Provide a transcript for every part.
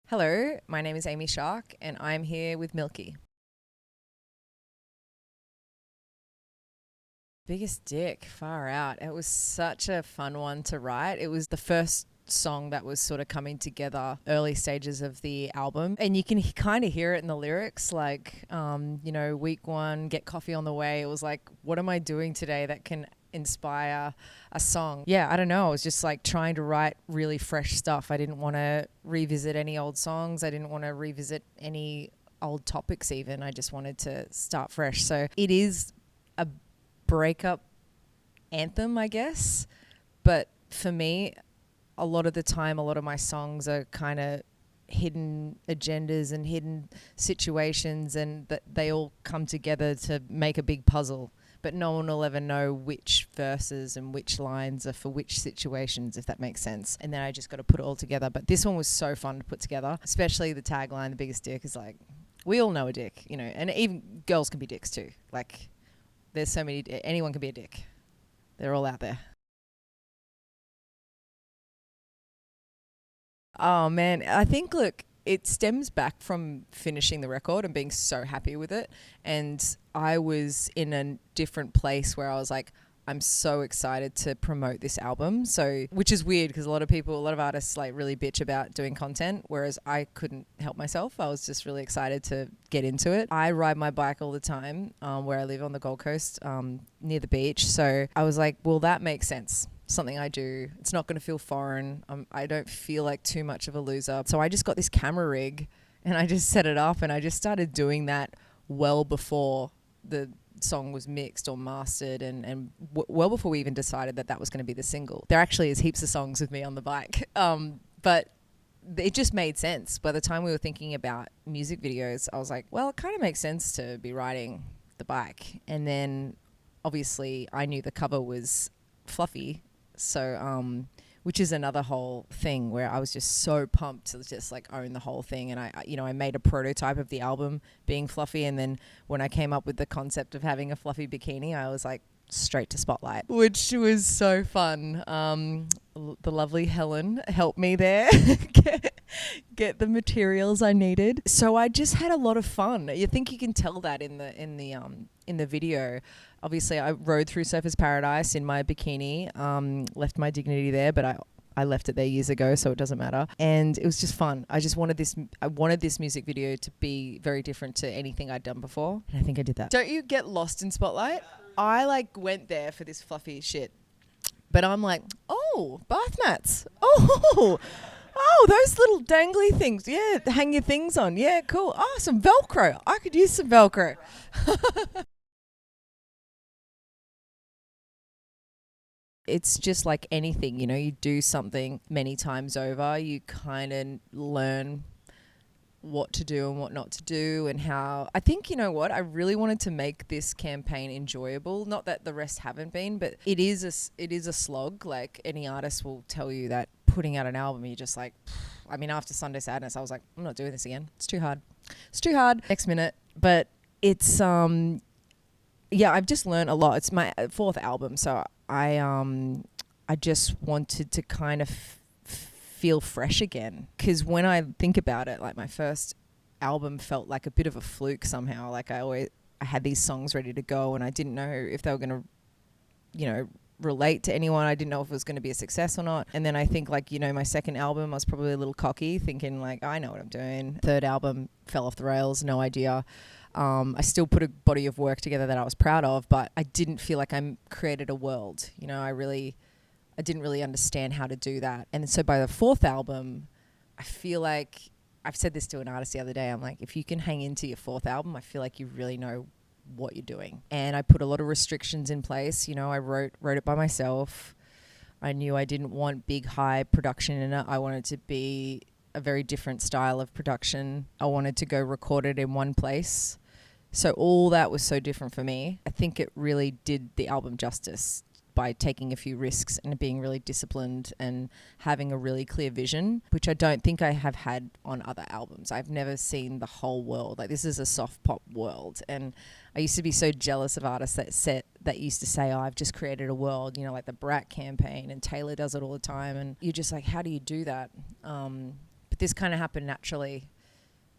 Hello, my name is Amy Shark and I'm here with Milky. Biggest dick, far out. It was such a fun one to write. It was the first song that was sort of coming together early stages of the album, and you can kind of hear it in the lyrics, like week one, get coffee on the way. It was like, what am I doing today that can inspire a song? Yeah, I don't know. I was just like trying to write really fresh stuff. I didn't want to revisit any old songs. I didn't want to revisit any old topics even. I just wanted to start fresh. So it is a breakup anthem, I guess. But for me, a lot of the time, a lot of my songs are kind of hidden agendas and hidden situations, and that they all come together to make a big puzzle. But no one will ever know which verses and which lines are for which situations, if that makes sense. And then I just got to put it all together. But this one was so fun to put together, especially the tagline, the biggest dick, is like, we all know a dick, and even girls can be dicks too. Like, there's so many, anyone can be a dick. They're all out there. Oh man, I think, look, it stems back from finishing the record and being so happy with it. And I was in a different place where I was like, I'm so excited to promote this album. So, which is weird because a lot of artists like really bitch about doing content, whereas I couldn't help myself. I was just really excited to get into it. I ride my bike all the time where I live on the Gold Coast near the beach. So I was like, well, that makes sense. Something I do. It's not going to feel foreign. I don't feel like too much of a loser. So I just got this camera rig and I just set it up and I just started doing that well before the song was mixed or mastered and well before we even decided that was going to be the single. There actually is heaps of songs with me on the bike. But it just made sense. By the time we were thinking about music videos, I was like, well, it kind of makes sense to be riding the bike. And then obviously I knew the cover was fluffy. So, which is another whole thing where I was just so pumped to just like own the whole thing. And I made a prototype of the album being fluffy. And then when I came up with the concept of having a fluffy bikini, I was like straight to Spotlight, which was so fun. The lovely Helen helped me there get the materials I needed. So I just had a lot of fun. You think you can tell that in the video. Obviously, I rode through Surfers Paradise in my bikini, left my dignity there, but I left it there years ago, so it doesn't matter. And it was just fun. I wanted this music video to be very different to anything I'd done before, and I think I did that. Don't you get lost in Spotlight? I like went there for this fluffy shit, but I'm like, oh, bath mats. Oh, those little dangly things. Yeah, hang your things on. Yeah, cool. Oh, some Velcro. I could use some Velcro. It's just like anything, you do something many times over, you kind of learn what to do and what not to do, and how I think, you know what, I really wanted to make this campaign enjoyable. Not that the rest haven't been, but it is a slog. Like any artist will tell you that putting out an album, you're just like, after Sunday Sadness, I was like, I'm not doing this again. It's too hard. Next minute. But it's I've just learned a lot. It's my fourth album, so I just wanted to kind of feel fresh again. Because when I think about it, like my first album felt like a bit of a fluke somehow. Like I had these songs ready to go and I didn't know if they were going to, relate to anyone. I didn't know if it was going to be a success or not. And then I think my second album, I was probably a little cocky, thinking like, I know what I'm doing. Third album fell off the rails, no idea. I still put a body of work together that I was proud of, but I didn't feel like I created a world. I didn't really understand how to do that. And so by the fourth album, I feel like, I've said this to an artist the other day, I'm like, if you can hang into your fourth album, I feel like you really know what you're doing. And I put a lot of restrictions in place. I wrote it by myself. I knew I didn't want big, high production in it. I wanted to be a very different style of production. I wanted to go record it in one place. So all that was so different for me. I think it really did the album justice by taking a few risks and being really disciplined and having a really clear vision, which I don't think I have had on other albums. I've never seen the whole world. Like, this is a soft pop world. And I used to be so jealous of artists that used to say, oh, I've just created a world, like the Brat campaign, and Taylor does it all the time. And you're just like, how do you do that? But But this kind of happened naturally,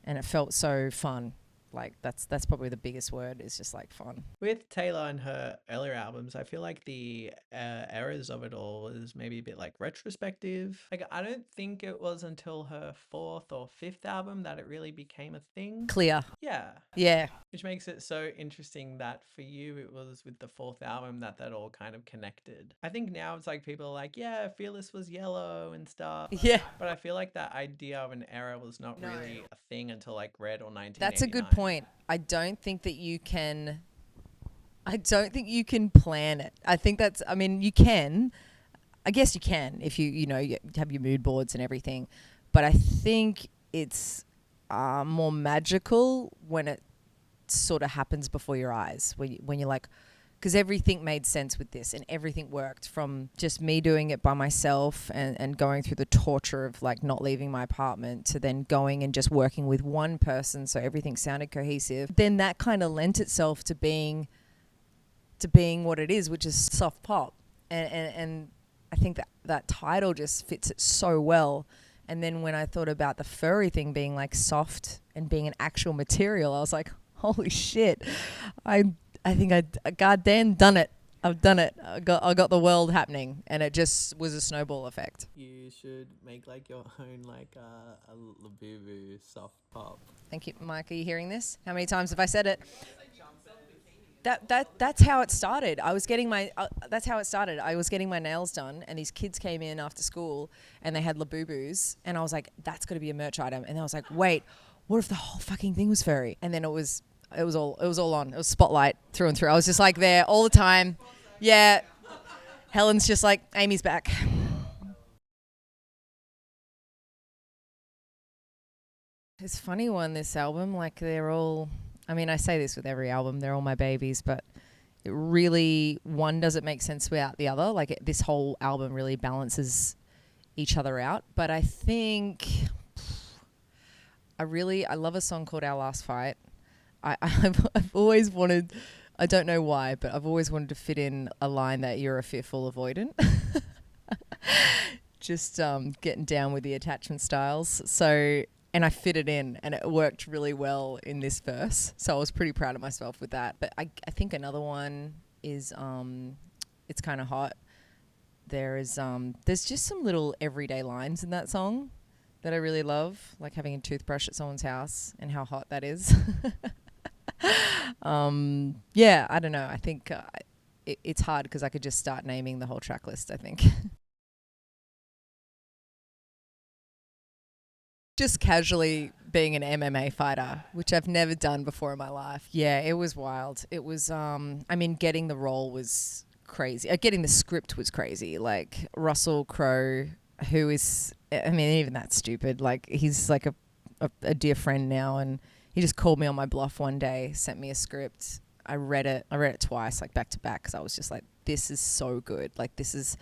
and it felt so fun. Like that's probably the biggest word, is just like fun. With Taylor and her earlier albums, I feel like the eras of it all is maybe a bit like retrospective. Like, I don't think it was until her fourth or fifth album that it really became a thing. Clear. Yeah. Yeah. Which makes it so interesting that for you, it was with the fourth album that all kind of connected. I think now it's like people are like, yeah, Fearless was yellow and stuff. Yeah. But I feel like that idea of an era was not really a thing until like Red or 1989. That's a good point. I don't think you can plan it. I think you can. I guess you can if you have your mood boards and everything. But I think it's more magical when it sort of happens before your eyes, when you're like, because everything made sense with this and everything worked, from just me doing it by myself and going through the torture of like not leaving my apartment, to then going and just working with one person so everything sounded cohesive. Then that kind of lent itself to being what it is, which is soft pop. And I think that title just fits it so well. And then when I thought about the furry thing being like soft and being an actual material, I was like, holy shit, I think I goddamn done it. I've done it. I got the world happening, and it just was a snowball effect. You should make like your own like a Labubu soft pop. Thank you, Mike. Are you hearing this? How many times have I said it? That's how it started. That's how it started. I was getting my nails done, and these kids came in after school, and they had Labubus, and I was like, that's got to be a merch item. And I was like, wait, what if the whole fucking thing was furry? And then it was all on. It was spotlight through and through. I was just like there all the time. Yeah. Helen's just like, Amy's back. It's funny one, this album, like they're all, I mean, I say this with every album, they're all my babies, but it really, one doesn't make sense without the other. Like this whole album really balances each other out. But I think I love a song called Our Last Fight. I've always wanted, I don't know why, but I've always wanted to fit in a line that you're a fearful avoidant. Just getting down with the attachment styles. So, and I fit it in, and it worked really well in this verse. So I was pretty proud of myself with that. But I think another one is It's Kind of Hot. There's just some little everyday lines in that song that I really love, like having a toothbrush at someone's house and how hot that is. Yeah, I don't know. I think it's hard because I could just start naming the whole track list, I think. Just casually being an MMA fighter, which I've never done before in my life. Yeah, it was wild. It was, getting the role was crazy. Getting the script was crazy. Like Russell Crowe, who is, even that's stupid. Like he's like a dear friend now, and he just called me on my bluff one day, sent me a script. I read it twice, like back to back, because I was just like, this is so good. Like this is,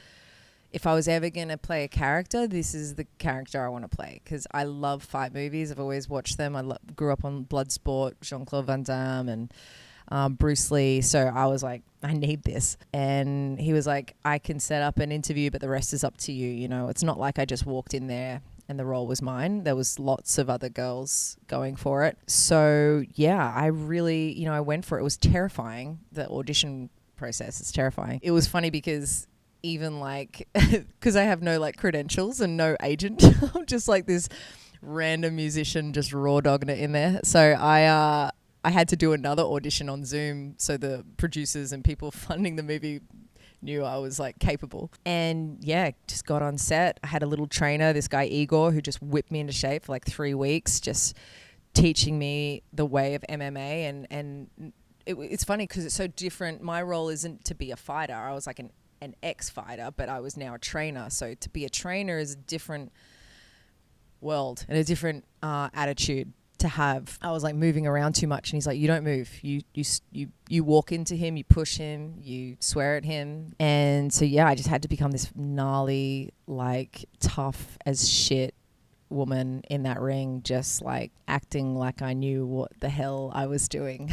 if I was ever going to play a character, this is the character I want to play, because I love fight movies. I've always watched them. I grew up on Bloodsport, Jean-Claude Van Damme and Bruce Lee. So I was like, I need this. And he was like, I can set up an interview, but the rest is up to you. You know, it's not like I just walked in there and the role was mine. There was lots of other girls going for it. So yeah, I really, I went for it. It was terrifying. The audition process is terrifying. It was funny because even like, because I have no like credentials and no agent, I'm just like this random musician just raw dogging it in there. So I had to do another audition on Zoom so the producers and people funding the movie knew I was like capable. And yeah, just got on set. I had a little trainer, this guy Igor, who just whipped me into shape for like 3 weeks, just teaching me the way of MMA. And it's funny because it's so different. My role isn't to be a fighter. I was like an ex-fighter, but I was now a trainer. So to be a trainer is a different world and a different attitude to have. I was like moving around too much, and he's like, you don't move, you walk into him, you push him, you swear at him. And so yeah, I just had to become this gnarly, like tough as shit woman in that ring, just like acting like I knew what the hell I was doing.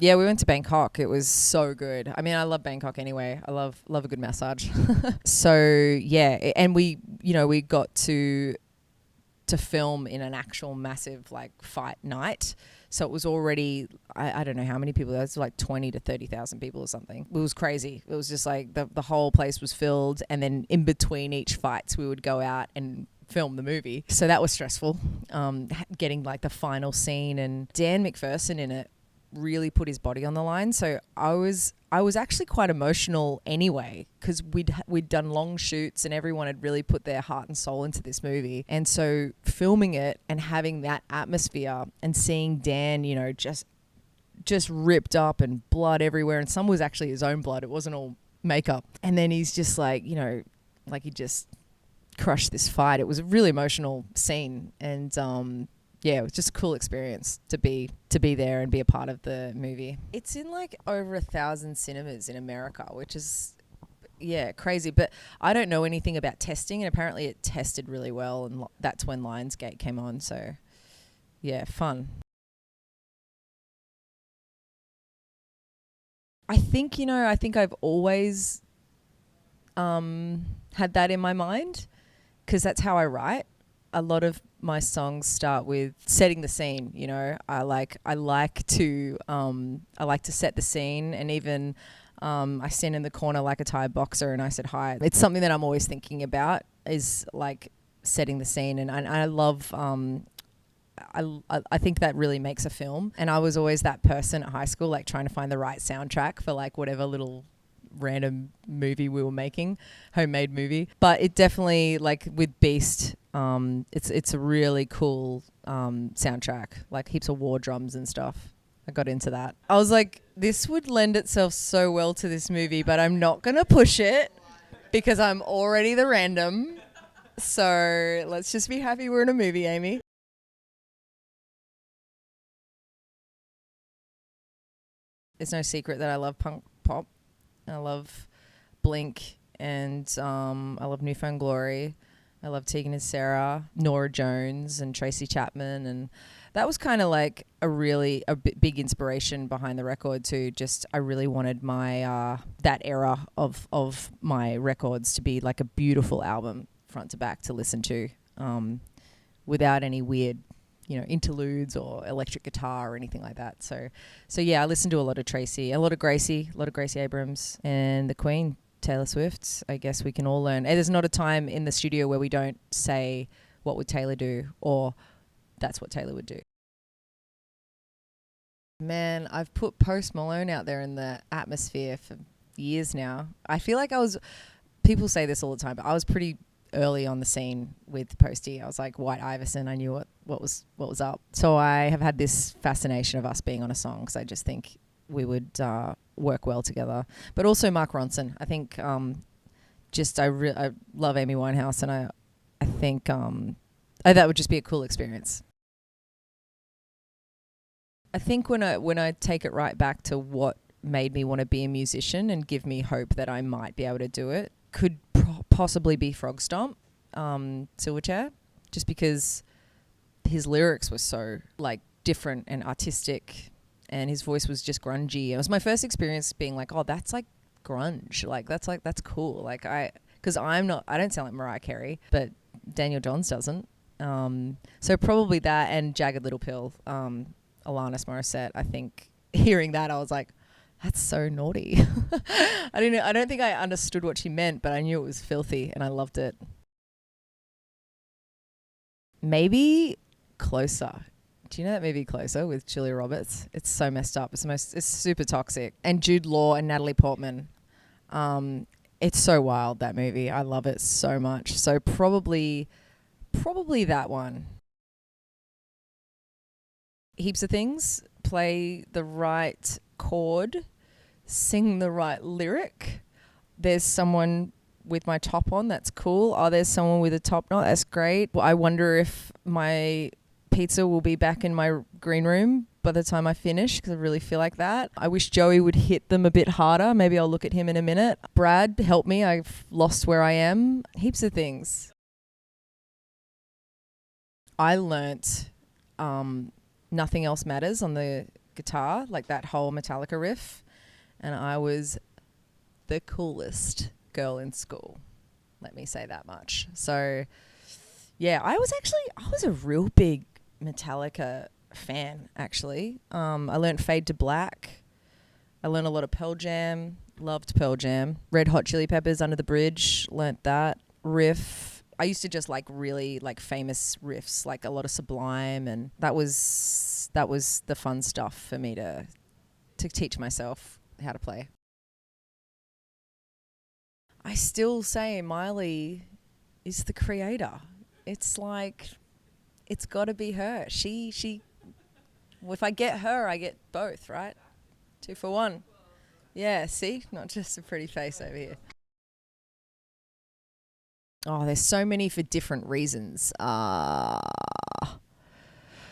Yeah, we went to Bangkok. It was so good. I mean, I love Bangkok anyway. I love a good massage. So yeah, and we got to film in an actual massive like fight night. So it was already, I don't know how many people, it was like 20 to 30,000 people or something. It was crazy. It was just like the whole place was filled. And then in between each fights, we would go out and film the movie. So that was stressful, getting like the final scene, and Dan McPherson in it really put his body on the line. So I was actually quite emotional anyway, because we'd done long shoots and everyone had really put their heart and soul into this movie. And so filming it and having that atmosphere and seeing Dan, just ripped up and blood everywhere, and some was actually his own blood. It wasn't all makeup. And then he's just like, like he just crushed this fight. It was a really emotional scene, and yeah, it was just a cool experience to be there and be a part of the movie. It's in like over 1,000 cinemas in America, which is, yeah, crazy. But I don't know anything about testing, and apparently it tested really well, and that's when Lionsgate came on. So yeah, fun. I think I've always had that in my mind, because that's how I write. A lot of my songs start with setting the scene. I like to set the scene, and even I stand in the corner like a tired boxer and I said hi. It's something that I'm always thinking about, is like setting the scene, and I love I think that really makes a film. And I was always that person at high school, like trying to find the right soundtrack for like whatever little random movie we were making, homemade movie. But it definitely, like with Beast, it's a really cool soundtrack, like heaps of war drums and stuff. I got into that. I was like, this would lend itself so well to this movie, but I'm not gonna push it because I'm already the random. So let's just be happy we're in a movie, Amy. It's no secret that I love punk pop. I love Blink, and I love New Found Glory. I love Tegan and Sarah, Nora Jones, and Tracy Chapman, and that was kind of like a big inspiration behind the record too. Just I really wanted my that era of my records to be like a beautiful album front to back to listen to, without any weird interludes or electric guitar or anything like that. So yeah, I listened to a lot of Tracy, a lot of Gracie Abrams, and the Queen, Taylor Swift. I guess we can all learn. And there's not a time in the studio where we don't say, what would Taylor do? Or that's what Taylor would do. Man, I've put Post Malone out there in the atmosphere for years now. I feel like people say this all the time, but I was pretty early on the scene with Posty. I was like White Iverson. I knew what was up. So I have had this fascination of us being on a song, because I just think we would work well together. But also Mark Ronson. I think I love Amy Winehouse, and I think that would just be a cool experience. I think when I take it right back to what made me want to be a musician and give me hope that I might be able to do it, could possibly be Frog Stomp, Silverchair, just because his lyrics were so like different and artistic, and his voice was just grungy. It was my first experience being like, oh, that's like grunge, that's cool. Like I don't sound like Mariah Carey, but Daniel Johns doesn't. So probably that, and Jagged Little Pill, Alanis Morissette. I think hearing that, I was like, that's so naughty. I don't think I understood what she meant, but I knew it was filthy and I loved it. Maybe Closer. Do you know that movie Closer with Julia Roberts? It's so messed up. It's super toxic. And Jude Law and Natalie Portman. It's so wild, that movie. I love it so much. So probably that one. Heaps of things. Play the right chord, sing the right lyric. There's someone with my top on, that's cool. Oh, there's someone with a top knot, that's great. Well, I wonder if my pizza will be back in my green room by the time I finish, because I really feel like that. I wish Joey would hit them a bit harder. Maybe I'll look at him in a minute. Brad, help me, I've lost where I am. Heaps of things. I learnt Nothing Else Matters on the guitar, like that whole Metallica riff. And I was the coolest girl in school. Let me say that much. So, yeah, I was a real big Metallica fan, actually. I learned Fade to Black. I learned a lot of Pearl Jam. Loved Pearl Jam. Red Hot Chili Peppers, Under the Bridge. Learnt that riff. I used to just like really like famous riffs, like a lot of Sublime, and that was the fun stuff for me to teach myself how to play. I still say Miley is the creator. It's like, it's got to be her. She. If I get her, I get both, right? 2 for 1. Yeah, see? Not just a pretty face over here. Oh, there's so many for different reasons.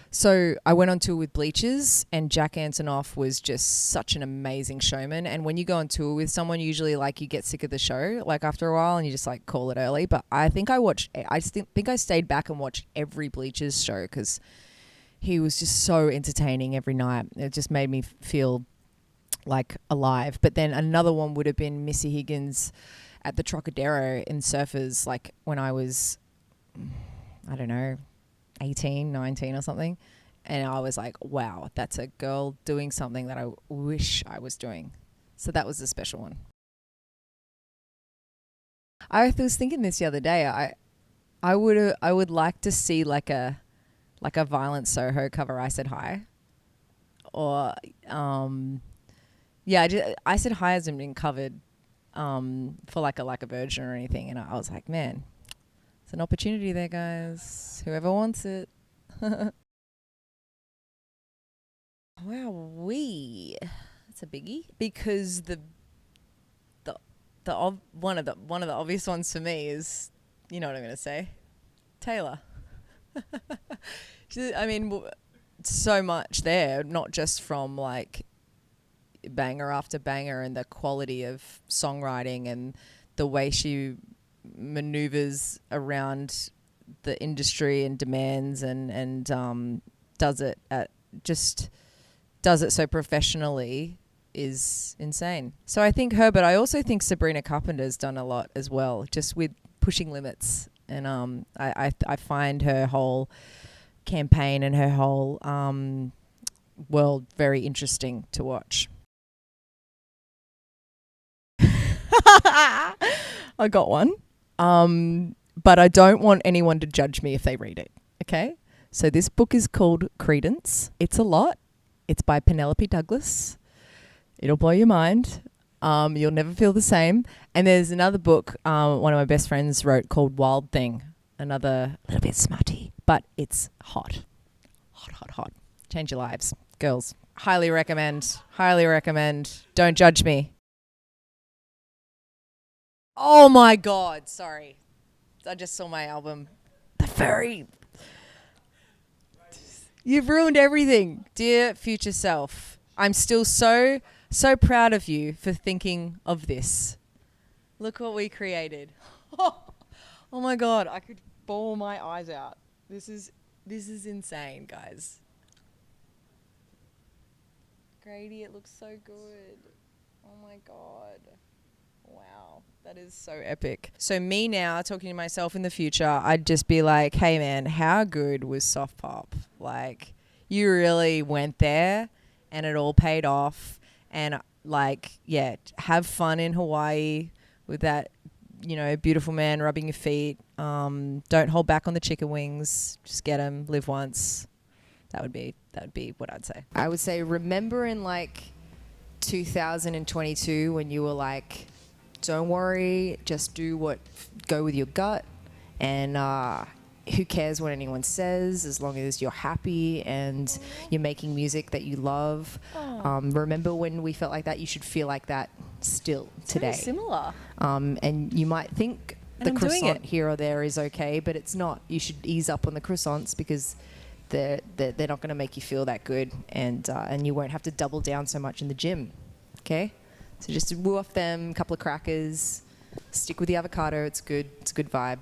So I went on tour with Bleachers, and Jack Antonoff was just such an amazing showman. And when you go on tour with someone, usually like you get sick of the show like after a while, and you just like call it early. But I think I think I stayed back and watched every Bleachers show because he was just so entertaining every night. It just made me feel like alive. But then another one would have been Missy Higgins at the Trocadero in Surfers, like when I was, I don't know, 18, 19 or something. And I was like, wow, that's a girl doing something that I wish I was doing. So that was a special one. I was thinking this the other day. I would like to see like a Violent Soho cover I Said Hi. Or I Said Hi hasn't been covered for like a version or anything, and I was like, man, it's an opportunity there, guys. Whoever wants it. Wow, that's a biggie, because the one of the obvious ones for me is, you know what I'm gonna say, Taylor. I mean, so much there, not just from like banger after banger and the quality of songwriting and the way she maneuvers around the industry and demands and does it so professionally is insane. So I think her, but I also think Sabrina Carpenter's done a lot as well, just with pushing limits. And I find her whole campaign and her whole world very interesting to watch. I got one. But I don't want anyone to judge me if they read it. Okay? So this book is called Credence. It's a lot. It's by Penelope Douglas. It'll blow your mind. You'll never feel the same. And there's another book one of my best friends wrote called Wild Thing. Another little bit smutty, but it's hot. Hot. Change your lives. Girls, highly recommend. Don't judge me. Oh my God, sorry. I just saw my album. The Furry. You've ruined everything. Dear future self, I'm still so proud of you for thinking of this. Look what we created. Oh my God, I could bawl my eyes out. This is insane, guys. Grady, it looks so good. Oh my God. Wow, that is so epic. So me now, talking to myself in the future, I'd just be like, hey man, how good was soft pop? Like, you really went there and it all paid off. And like, yeah, have fun in Hawaii with that, beautiful man rubbing your feet. Don't hold back on the chicken wings. Just get them, live once. That would be what I'd say. I would say, remember in like 2022 when you were like, don't worry, just go with your gut, and who cares what anyone says as long as you're happy and you're making music that you love. Remember when we felt like that? You should feel like that still today. Very similar. And you might think the croissant here or there is okay, but it's not. You should ease up on the croissants because they're not going to make you feel that good, and you won't have to double down so much in the gym. Okay? So just woo off them, a couple of crackers, stick with the avocado. It's good. It's a good vibe.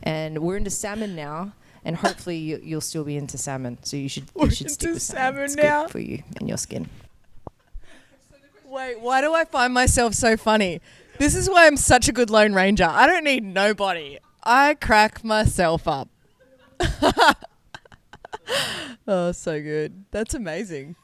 And we're into salmon now. and hopefully you'll still be into salmon. So you should We're stick into with salmon. salmon It's now. good for you and your skin. Wait, why do I find myself so funny? This is why I'm such a good Lone Ranger. I don't need nobody. I crack myself up. Oh, so good. That's amazing.